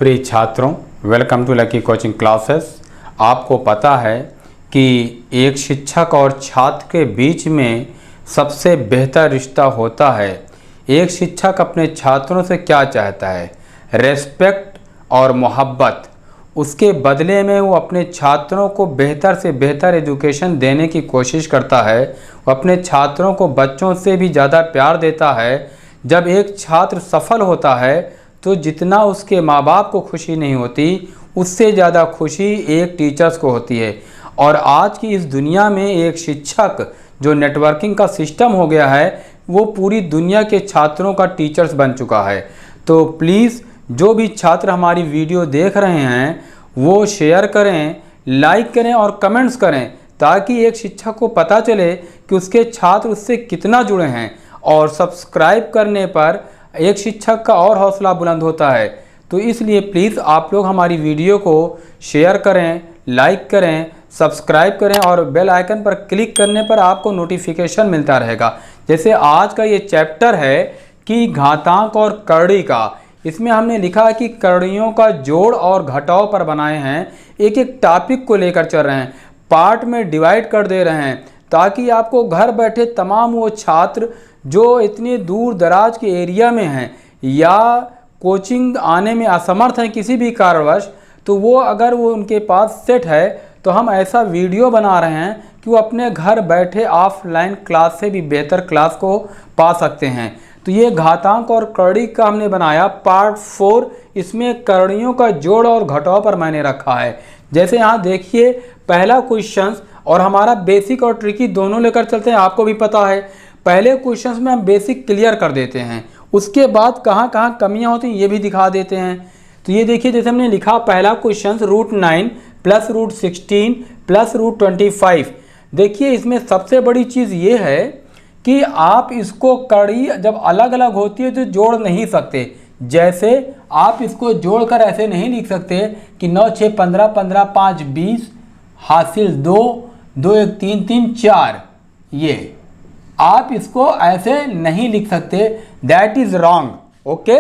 प्रिय छात्रों, welcome to Lucky coaching classes. आपको पता है कि एक शिक्षक और छात्र के बीच में सबसे बेहतर रिश्ता होता है। एक शिक्षक अपने छात्रों से क्या चाहता है? रेस्पेक्ट और मोहब्बत। उसके बदले में वो अपने छात्रों को बेहतर से बेहतर एजुकेशन देने की कोशिश करता है। वो अपने छात्रों को बच्चों से भी ज़्यादा प्यार देता है। जब एक छात्र सफल होता है तो जितना उसके माँ बाप को खुशी नहीं होती, उससे ज़्यादा खुशी एक टीचर्स को होती है। और आज की इस दुनिया में एक शिक्षक जो नेटवर्किंग का सिस्टम हो गया है, वो पूरी दुनिया के छात्रों का टीचर्स बन चुका है। तो प्लीज़ जो भी छात्र हमारी वीडियो देख रहे हैं वो शेयर करें, लाइक करें और कमेंट्स करें, ताकि एक शिक्षक को पता चले कि उसके छात्र उससे कितना जुड़े हैं। और सब्सक्राइब करने पर एक शिक्षक का और हौसला बुलंद होता है। तो इसलिए प्लीज़ आप लोग हमारी वीडियो को शेयर करें, लाइक करें, सब्सक्राइब करें और बेल आइकन पर क्लिक करने पर आपको नोटिफिकेशन मिलता रहेगा। जैसे आज का ये चैप्टर है कि घातांक और करड़ी का। इसमें हमने लिखा है कि कड़ियों का जोड़ और घटाव पर बनाए हैं। एक एक टॉपिक को लेकर चल रहे हैं, पार्ट में डिवाइड कर दे रहे हैं, ताकि आपको घर बैठे तमाम वो छात्र जो इतने दूर दराज के एरिया में हैं या कोचिंग आने में असमर्थ हैं किसी भी कारणवश, तो वो अगर वो उनके पास सेट है तो हम ऐसा वीडियो बना रहे हैं कि वो अपने घर बैठे ऑफलाइन क्लास से भी बेहतर क्लास को पा सकते हैं। तो ये घातांक और करड़ी का हमने बनाया पार्ट 4। इसमें कड़ियों का जोड़ और घटाव पर मैंने रखा है। जैसे यहाँ देखिए, पहला क्वेश्चन और हमारा बेसिक और ट्रिकी दोनों लेकर चलते हैं। आपको भी पता है, पहले क्वेश्चंस में हम बेसिक क्लियर कर देते हैं, उसके बाद कहाँ कहाँ कमियां होती हैं ये भी दिखा देते हैं। तो ये देखिए, जैसे हमने लिखा पहला क्वेश्चन √9 + √16 + √25। देखिए इसमें सबसे बड़ी चीज़ ये है कि आप इसको कड़ी जब अलग अलग होती है तो जोड़ नहीं सकते। जैसे आप इसको जोड़कर ऐसे नहीं लिख सकते कि 9 6 15 15 5 20 हासिल 2 2 1 3 3 4। ये आप इसको ऐसे नहीं लिख सकते, दैट इज़ रॉन्ग। ओके,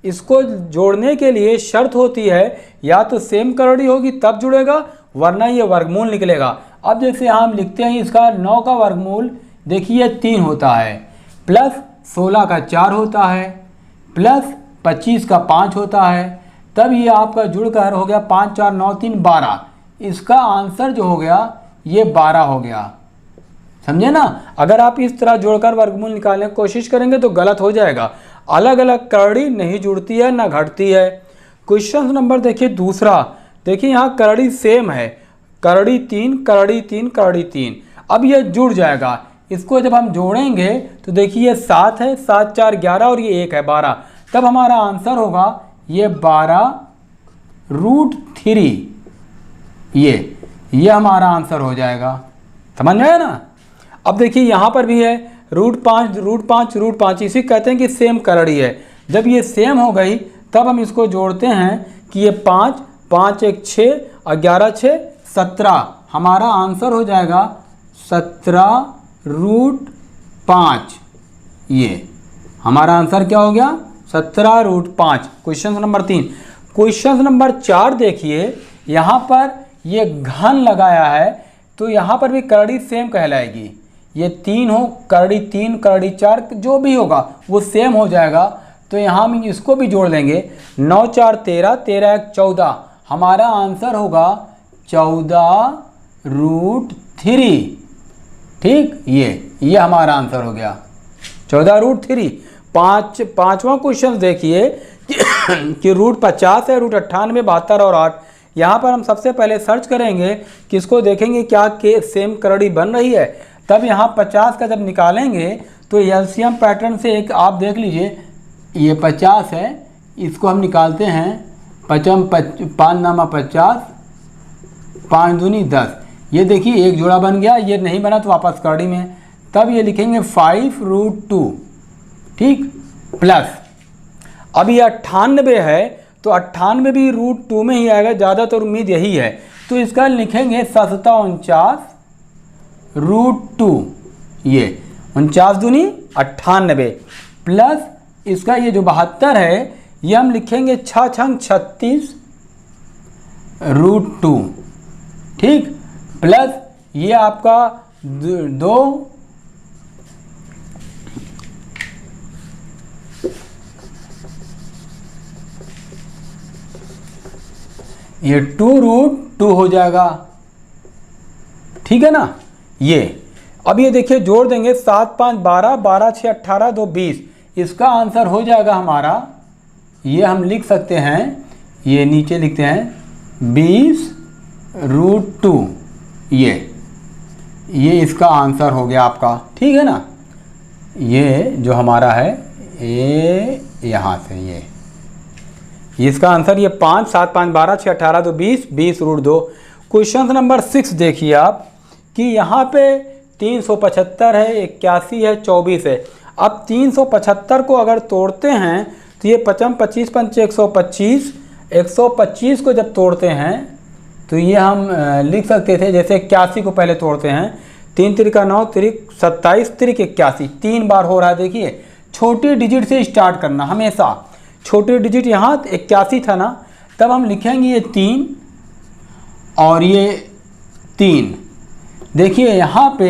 इसको जोड़ने के लिए शर्त होती है या तो सेम करड़ी होगी तब जुड़ेगा, वरना ये वर्गमूल निकलेगा। अब जैसे हम लिखते हैं इसका 9 का वर्गमूल देखिए 3 होता है, प्लस 16 का 4 होता है, प्लस 25 का 5 होता है, तब ये आपका जुड़कर हो गया 5 4 9 3 12। इसका आंसर जो हो गया ये 12 हो गया। समझे ना? अगर आप इस तरह जोड़कर वर्गमूल निकालने की कोशिश करेंगे तो गलत हो जाएगा। अलग अलग करड़ी नहीं जुड़ती है ना घटती है। क्वेश्चन नंबर देखिए दूसरा। देखिए यहाँ करड़ी सेम है, करड़ी 3 करड़ी 3 करड़ी 3। अब ये जुड़ जाएगा। इसको जब हम जोड़ेंगे तो देखिए 7 है, 7 4 11 और ये 1 है 12। तब हमारा आंसर होगा ये 12 √3। ये हमारा आंसर हो जाएगा। समझ में आया ना? अब देखिए यहाँ पर भी है √5 √5 √5। इसी कहते हैं कि सेम करड़ी है। जब ये सेम हो गई तब हम इसको जोड़ते हैं कि ये 5 5 1 6 और 11 6 17। हमारा आंसर हो जाएगा 17 √5। ये हमारा आंसर क्या हो गया? 17 √5। Question number 3। क्वेश्चन नंबर 4 देखिए, यहाँ पर ये घन लगाया है तो यहाँ पर भी करड़ी सेम कहलाएगी। ये 3 हो, करड़ी 3 करड़ी 4 जो भी होगा वो सेम हो जाएगा। तो यहाँ हम इसको भी जोड़ देंगे। 9 4 13 13 1 14। हमारा आंसर होगा 14 √3। ठीक, ये हमारा आंसर हो गया 14 √3। पाँचवा क्वेश्चन देखिए कि √50 है, √98 72 और 8। यहाँ पर हम सबसे पहले सर्च करेंगे कि इसको देखेंगे क्या के सेम करड़ी बन रही है। तब यहाँ 50 का जब निकालेंगे तो एलसीएम पैटर्न से एक आप देख लीजिए, ये 50 है, इसको हम निकालते हैं 5 नामा 50 5 दूनी 10। ये देखिए एक जोड़ा बन गया। ये नहीं बना तो वापस करड़ी में, तब ये लिखेंगे 5 √2। ठीक, प्लस अब ये 98 है तो 98 भी √2 में ही आएगा, ज़्यादातर उम्मीद यही है। तो इसका लिखेंगे 749 √2। ये 49 दूनी 98 प्लस इसका ये जो 72 है ये हम लिखेंगे 6 छंग 36√2, ठीक, प्लस ये आपका 2 ये 2√2 हो जाएगा, ठीक है ना। ये अब ये देखिए जोड़ देंगे 7 5 12, 12 6 18, 2 20, इसका आंसर हो जाएगा हमारा, ये हम लिख सकते हैं, ये नीचे लिखते हैं 20√2, ये इसका आंसर हो गया आपका, ठीक है ना। ये जो हमारा है ये यहाँ से ये इसका आंसर ये 5 7 5 12 6 18, 2 20, 20√2। क्वेश्चन नंबर 6 देखिए आप कि यहाँ पे 375 है, 81 है, 24 है। अब 375 को अगर तोड़ते हैं तो ये 55 25 पंचे 125, 125 को जब तोड़ते हैं तो ये हम लिख सकते थे, जैसे 81 को पहले तोड़ते हैं, 3 त्रिक 9 त्रिक 27 त्रिक 81, 3 बार हो रहा है। देखिए छोटी डिजिट से स्टार्ट करना हमेशा, छोटी डिजिट यहाँ 81 था ना, तब हम लिखेंगे ये 3 और ये 3। देखिए यहाँ पे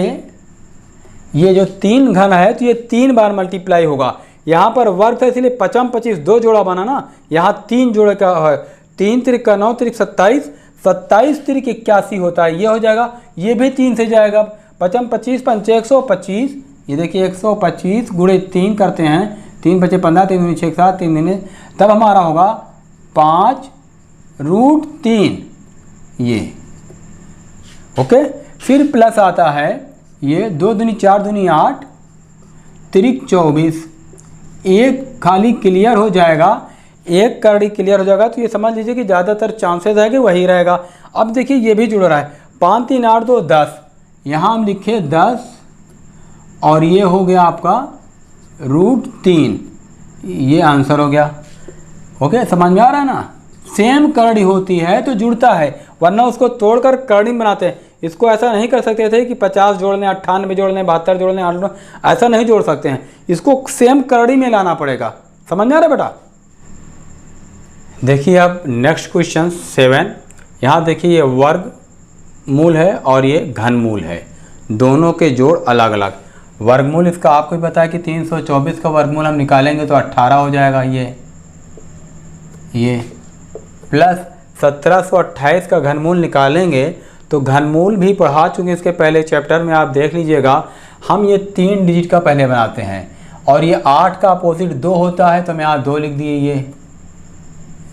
ये जो 3 घन है तो ये 3 बार मल्टीप्लाई होगा। यहाँ पर वर्ग था इसलिए 55 25 2 जोड़ा बना ना, यहाँ 3 जोड़े का है, 3 त्रिक 9 त्रिक 27, 27 त्रिक 81 होता है, ये हो जाएगा, ये भी 3 से जाएगा। 55 25 पंचे 125, ये देखिए 125 गुणे 3 करते हैं, 3 बचे 15, 3 दूनी 6 7, 3 दिन, तब हमारा होगा 5√3, ये ओके। फिर प्लस आता है ये 2 दूनी 4 दूनी 8 त्रिक 24, एक खाली क्लियर हो जाएगा, एक करड़ी क्लियर हो जाएगा, तो ये समझ लीजिए कि ज़्यादातर चांसेस है कि वही रहेगा। अब देखिए ये भी जुड़ रहा है, 5 3 8 2 10, यहाँ हम लिखे 10 और ये हो गया आपका √3, ये आंसर हो गया। ओके, समझ में आ रहा है ना। सेम करड़ी होती है तो जुड़ता है, वरना उसको तोड़कर करड़ी बनाते हैं। इसको ऐसा नहीं कर सकते थे कि 50 जोड़ने 98 जोड़ने 72 जोड़ने 8, ऐसा नहीं जोड़ सकते हैं, इसको सेम करड़ी में लाना पड़ेगा। समझ में आ रहा है बेटा। देखिए अब नेक्स्ट क्वेश्चन 7, यहाँ देखिए ये वर्ग मूल है और ये घन मूल है, दोनों के जोड़ अलग अलग। वर्गमूल इसका आपको भी पता है कि 324 का वर्गमूल हम निकालेंगे तो 18 हो जाएगा, ये प्लस 1728 का घनमूल निकालेंगे तो घनमूल भी पढ़ा चुके इसके पहले चैप्टर में, आप देख लीजिएगा। हम ये 3 डिजिट का पहले बनाते हैं और ये 8 का अपोजिट 2 होता है, तो मैं यहाँ 2 लिख दिए,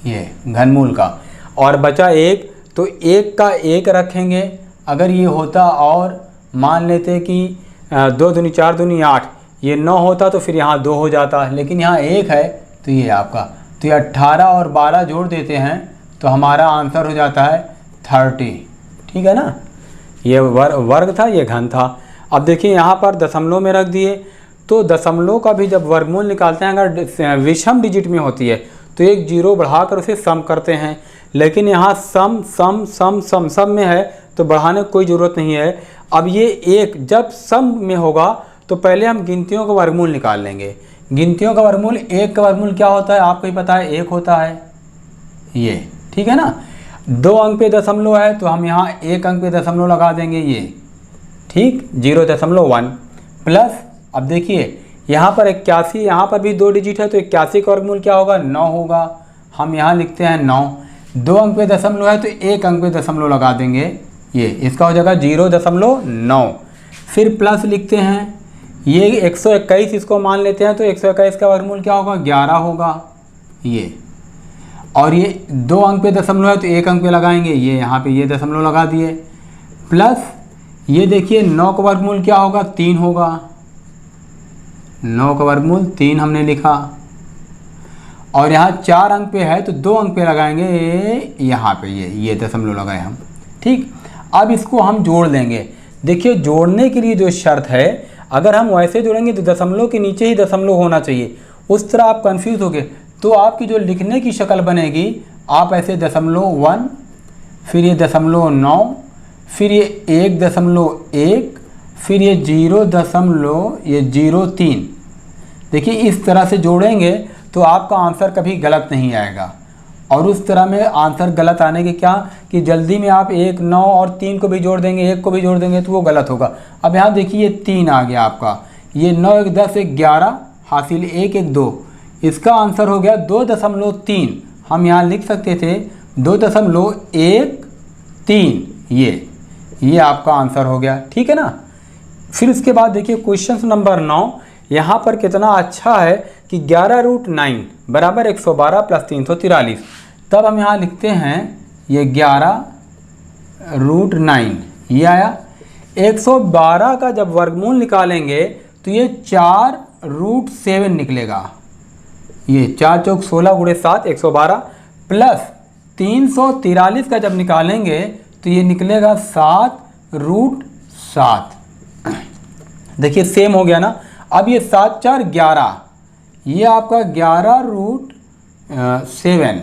ये घनमूल का, और बचा 1, तो 1 का 1 रखेंगे। अगर ये होता और मान लेते कि 2 दूनी 4 दूनी 8, ये 9 होता तो फिर यहाँ 2 हो जाता, लेकिन यहाँ 1 है तो ये आपका, तो ये 18 और 12 जोड़ देते हैं तो हमारा आंसर हो जाता है 30, ठीक है ना। ये वर्ग था, ये घन था। अब देखिए यहाँ पर दशमलव में रख दिए, तो दशमलव का भी जब वर्गमूल निकालते हैं अगर विषम डिजिट में होती है तो एक 0 बढ़ाकर उसे सम करते हैं, लेकिन यहाँ सम सम सम सम सम में है तो बढ़ाने की कोई ज़रूरत नहीं है। अब ये 1 जब सम में होगा तो पहले हम गिनतियों का वर्गमूल निकाल लेंगे। गिनतियों का वर्गमूल, 1 का वर्गमूल क्या होता है आपको ही पता है, 1 होता है, ये ठीक है ना। 2 अंक पे दशमलव है तो हम यहाँ 1 अंक पे दशमलव लगा देंगे, ये ठीक, 0.1 प्लस। अब देखिए यहाँ पर 81, यहाँ पर भी 2 डिजिट है तो 81 का वर्गमूल क्या होगा, 9 होगा, हम यहाँ लिखते हैं 9। 2 अंक पे दशमलव है तो 1 अंक पे दशमलव लगा देंगे, ये इसका हो जाएगा 0.9। फिर प्लस लिखते हैं, ये 121 इसको मान लेते हैं तो 121 का वर्गमूल क्या होगा, 11 होगा, ये, और ये 2 अंक पे दशमलव है तो 1 अंक पे लगाएंगे, ये यहाँ पे ये दशमलव लगा दिए, प्लस ये देखिए 9 का वर्गमूल क्या होगा, 3 होगा, 9 का वर्गमूल 3 हमने लिखा, और यहाँ 4 अंक पे है तो 2 अंक पे लगाएंगे, यहाँ पे ये दशमलव लगाए हम, ठीक। अब इसको हम जोड़ लेंगे। देखिए जोड़ने के लिए जो शर्त है, अगर हम वैसे जोड़ेंगे तो दशमलव के नीचे ही दशमलव होना चाहिए, उस तरह आप कंफ्यूज हो गए तो आपकी जो लिखने की शक्ल बनेगी, आप ऐसे 0.1, फिर ये 0.9, फिर ये 1.1, फिर ये 0.03। देखिए इस तरह से जोड़ेंगे तो आपका आंसर कभी गलत नहीं आएगा। और उस तरह में आंसर गलत आने के क्या कि जल्दी में आप 1, 9 और 3 को भी जोड़ देंगे, 1 को भी जोड़ देंगे तो वो गलत होगा। अब यहाँ देखिए 3 आ गया आपका, ये 9 1 10 1 11 हासिल 1 1 2, इसका आंसर हो गया 2.3। हम यहाँ लिख सकते थे 2.13, ये आपका आंसर हो गया, ठीक है ना। फिर इसके बाद देखिए क्वेश्चन नंबर 9, यहाँ पर कितना अच्छा है कि 11√9 बराबर 112 प्लस 343। तब हम यहाँ लिखते हैं ये 11√9, ये आया। 112 का जब वर्गमूल निकालेंगे तो ये 4√7 निकलेगा। ये 4 चौक 16 गुणे 7 112 प्लस 343 का जब निकालेंगे तो ये निकलेगा 7√7। देखिए सेम हो गया ना। अब ये 7 4 11, ये आपका 11√7,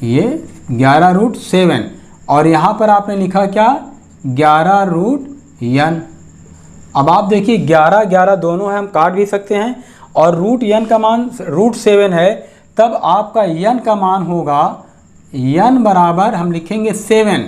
ये 11√7 और यहाँ पर आपने लिखा क्या 11√n। अब आप देखिए 11 11 दोनों है, हम काट भी सकते हैं और √n का मान √7 है, तब आपका n का मान होगा n बराबर हम लिखेंगे 7।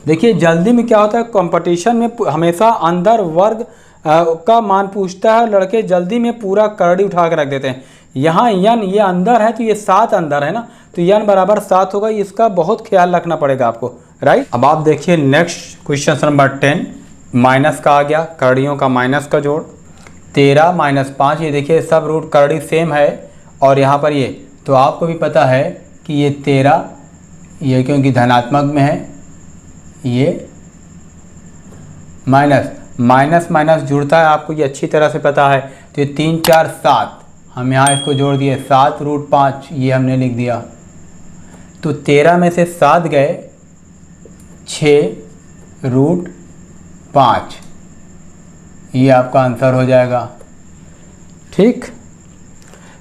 देखिए जल्दी में क्या होता है, कंपटीशन में हमेशा अंदर वर्ग का मान पूछता है, लड़के जल्दी में पूरा करड़ी उठा के रख देते हैं। यहाँ n ये अंदर है तो ये 7 अंदर है ना, तो n बराबर 7 होगा। इसका बहुत ख्याल रखना पड़ेगा आपको, राइट। अब आप देखिए नेक्स्ट क्वेश्चन नंबर 10, माइनस का आ गया, करड़ियों का माइनस का जोड़। 13 - 5, ये देखिए सब रूट करड़ी सेम है और यहाँ पर ये तो आपको भी पता है कि ये 13, ये क्योंकि धनात्मक में है, ये माइनस माइनस जुड़ता है, आपको ये अच्छी तरह से पता है। तो ये 3 4 7, हम यहाँ इसको जोड़ दिए 7√5, ये हमने लिख दिया। तो 13 में से 7 गए 6√5, ये आपका आंसर हो जाएगा, ठीक।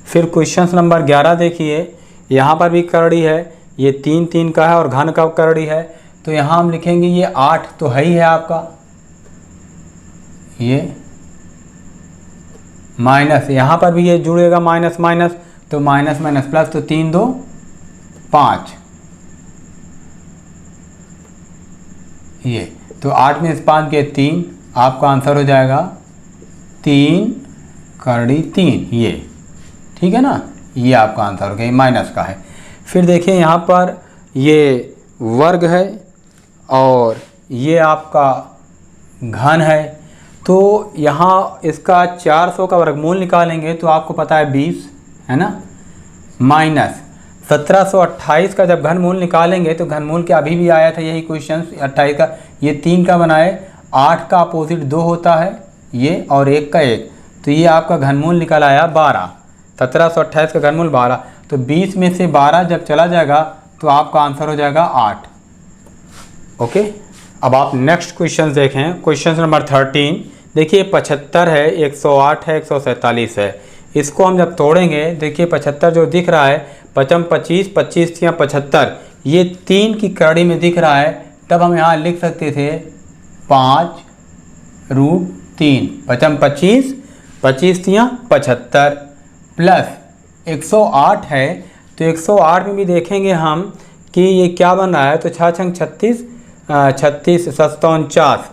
फिर क्वेश्चन नंबर 11 देखिए, यहाँ पर भी करड़ी है, ये 3 3 का है और घन का करड़ी है। तो यहाँ हम लिखेंगे ये 8 तो है ही है आपका, ये माइनस, यहाँ पर भी ये जुड़ेगा माइनस माइनस, तो माइनस माइनस प्लस, तो 3 2 5, ये तो 8 में से 5 के 3, आपका आंसर हो जाएगा 3 करड़ी 3, ये ठीक है ना, ये आपका आंसर हो गया, माइनस का है। फिर देखिए यहाँ पर ये वर्ग है और ये आपका घन है, तो यहाँ इसका 400 का वर्गमूल निकालेंगे तो आपको पता है 20 है ना, माइनस 1728 का जब घनमूल निकालेंगे तो घनमूल के अभी भी आया था यही क्वेश्चन 28 का, ये 3 का बनाए, 8 का अपोजिट 2 होता है ये और 1 का 1, तो ये आपका घनमूल निकल आया 12। 1728 का घनमूल 12, तो 20 में से 12 जब चला जाएगा तो आपका आंसर हो जाएगा 8, ओके। अब आप नेक्स्ट क्वेश्चन देखें, क्वेश्चन नंबर 13 देखिए, 75 है, 108 है, 147 है। इसको हम जब तोड़ेंगे, देखिए 75 जो दिख रहा है, 55 25 25 या 75, ये 3 की करड़ी में दिख रहा है, तब हम यहाँ लिख सकते थे 5√3, 55 25 25 या 75 प्लस 108 है, तो 108 में भी देखेंगे हम कि ये क्या बन रहा है, तो 6 छंग 36 36 749,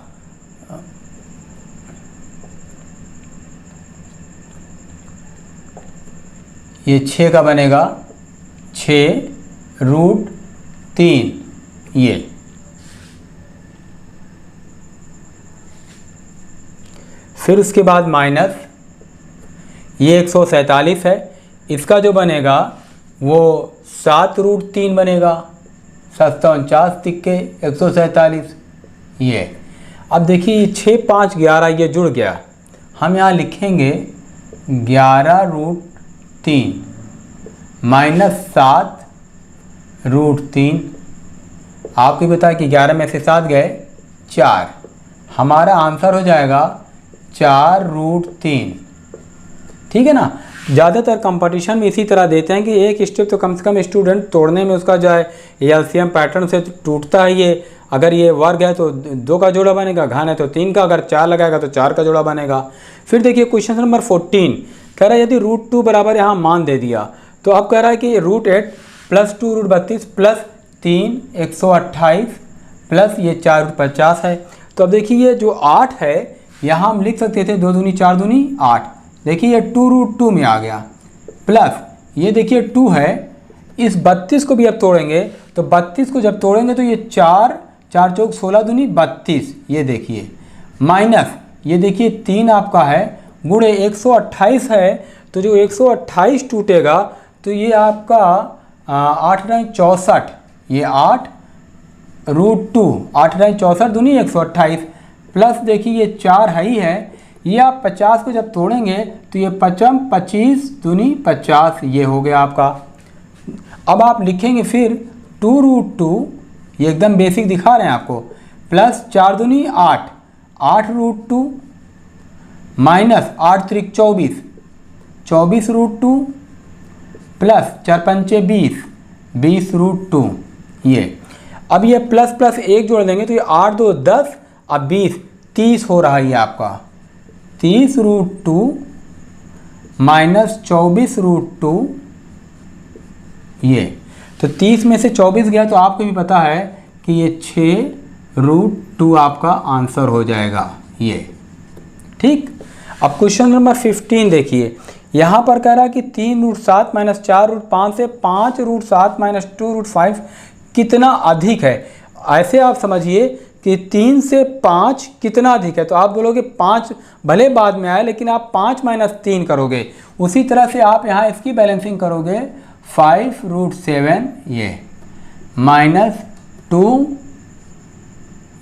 ये 6 का बनेगा 6√3, ये फिर उसके बाद माइनस ये 147 है, इसका जो बनेगा वो 7√3 बनेगा, 749 तिक्के 147, ये। अब देखिए 6 5 11 ये जुड़ गया, हम यहाँ लिखेंगे 11√3 माइनस 7√3, आपको पता है कि 11 में से 7 गए 4, हमारा आंसर हो जाएगा 4√3, ठीक है ना। ज़्यादातर कंपटीशन में इसी तरह देते हैं कि एक स्टेप तो कम से कम स्टूडेंट तोड़ने में उसका जो है एलसीएम पैटर्न से टूटता है। ये अगर ये वर्ग है तो 2 का जोड़ा बनेगा, घन है तो 3 का, अगर 4 लगाएगा तो 4 का जोड़ा बनेगा। फिर देखिए क्वेश्चन नंबर 14, कह रहा है यदि √2 बराबर यहाँ मान दे दिया तो अब कह रहा है कि √8 प्लस 2√32 प्लस 3 128 प्लस ये 4√50 है। तो अब देखिए ये जो 8 है यहाँ हम लिख सकते थे 2 दूनी 4 दूनी 8। देखिए ये 2√2 में आ गया प्लस ये देखिए 2 है, इस 32 को भी अब तोड़ेंगे तो 32 को जब तोड़ेंगे तो ये 4 चौक 16 दूनी 32, ये देखिए माइनस ये देखिए 3 आपका है गुणे 128 है, तो जो 128 टूटेगा तो ये आपका 8 9 64, ये 8√2 8 9 64 दूनी 128 प्लस देखिए ये 4 है ही है, ये आप 50 को जब तोड़ेंगे तो ये 5 25 दूनी 50, ये हो गया आपका। अब आप लिखेंगे फिर 2√2, ये एकदम बेसिक दिखा रहे हैं आपको, प्लस 4 दूनी 8 8√2 माइनस 8 त्रिक 24 24√2 प्लस 4 पंचे 20 20√2, ये अब ये प्लस प्लस 1 जोड़ देंगे तो ये 8 2 10 अब 20 30 हो रहा है ये आपका 30√2 माइनस 24√2, ये तो 30 में से 24 गया तो आपको भी पता है कि ये 6√2 आपका आंसर हो जाएगा ये, ठीक। अब क्वेश्चन नंबर 15 देखिए, यहाँ पर कह रहा है कि 3√7 माइनस 4√5 से 5√7 माइनस 2√5 कितना अधिक है। ऐसे आप समझिए कि 3 से 5 कितना अधिक है, तो आप बोलोगे 5 भले बाद में आए लेकिन आप 5 माइनस 3 करोगे। उसी तरह से आप यहाँ इसकी बैलेंसिंग करोगे 5√7 ये माइनस 2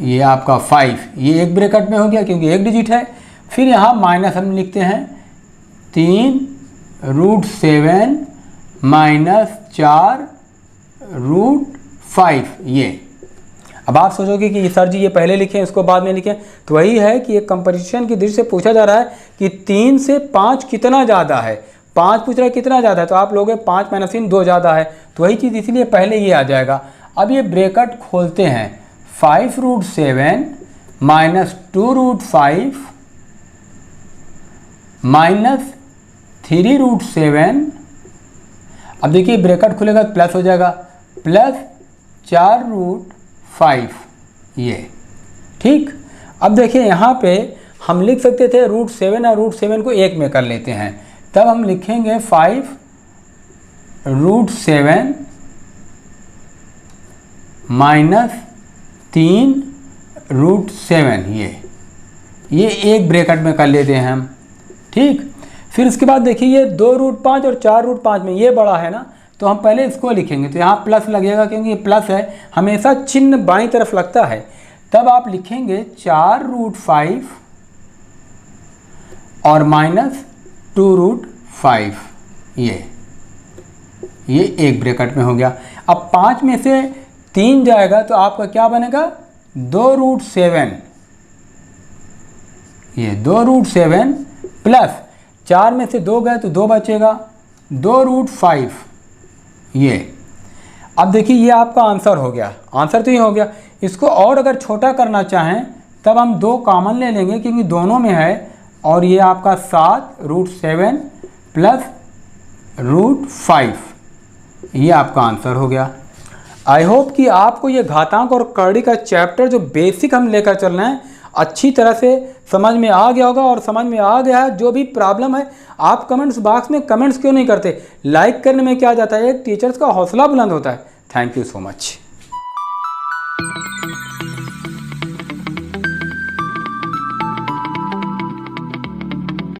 ये आपका 5, ये एक ब्रैकेट में हो गया क्योंकि एक डिजिट है। फिर यहाँ माइनस हम लिखते हैं 3√7 माइनस 4√5 ये। अब आप सोचोगे कि सर जी ये पहले लिखें इसको बाद में लिखें, तो वही है कि एक कंपटीशन की दृष्टि से पूछा जा रहा है कि 3 से 5 कितना ज़्यादा है, 5 पूछ रहा है कितना ज़्यादा है, तो आप लोगे 5 माइनस 3 2 ज़्यादा है, तो वही चीज़ इसलिए पहले ये आ जाएगा। अब ये ब्रैकेट खोलते हैं 5√7 माइनस 2√5 माइनस 3√7, अब देखिए ब्रैकेट खुलेगा तो प्लस हो जाएगा प्लस 4√5 ये, ठीक। अब देखिए यहाँ पे हम लिख सकते थे √7 और √7 को एक में कर लेते हैं, तब हम लिखेंगे 5√7 माइनस 3√7 ये एक ब्रैकेट में कर लेते हैं हम, ठीक। फिर इसके बाद देखिए ये 2√5 और 4√5 में ये बड़ा है ना, तो हम पहले इसको लिखेंगे तो यहाँ प्लस लगेगा क्योंकि ये प्लस है, हमेशा चिन्ह बाईं तरफ लगता है। तब आप लिखेंगे 4√5 और माइनस 2√5 ये एक ब्रैकेट में हो गया। अब 5 में से 3 जाएगा तो आपका क्या बनेगा 2√7, ये 2√7 प्लस 4 में से 2 गए तो 2 बचेगा 2√5 ये। अब देखिए ये आपका आंसर हो गया, आंसर तो ये हो गया। इसको और अगर छोटा करना चाहें तब हम 2 कॉमन ले लेंगे क्योंकि दोनों में है, और ये आपका 7√7 प्लस √5 ये आपका आंसर हो गया। आई होप कि आपको ये घातांक और करड़ी का चैप्टर जो बेसिक हम लेकर चल रहे हैं अच्छी तरह से समझ में आ गया होगा, और समझ में आ गया है। जो भी प्रॉब्लम है आप कमेंट्स बॉक्स में कमेंट्स क्यों नहीं करते, लाइक करने में क्या जाता है, एक टीचर्स का हौसला बुलंद होता है। Thank you so much.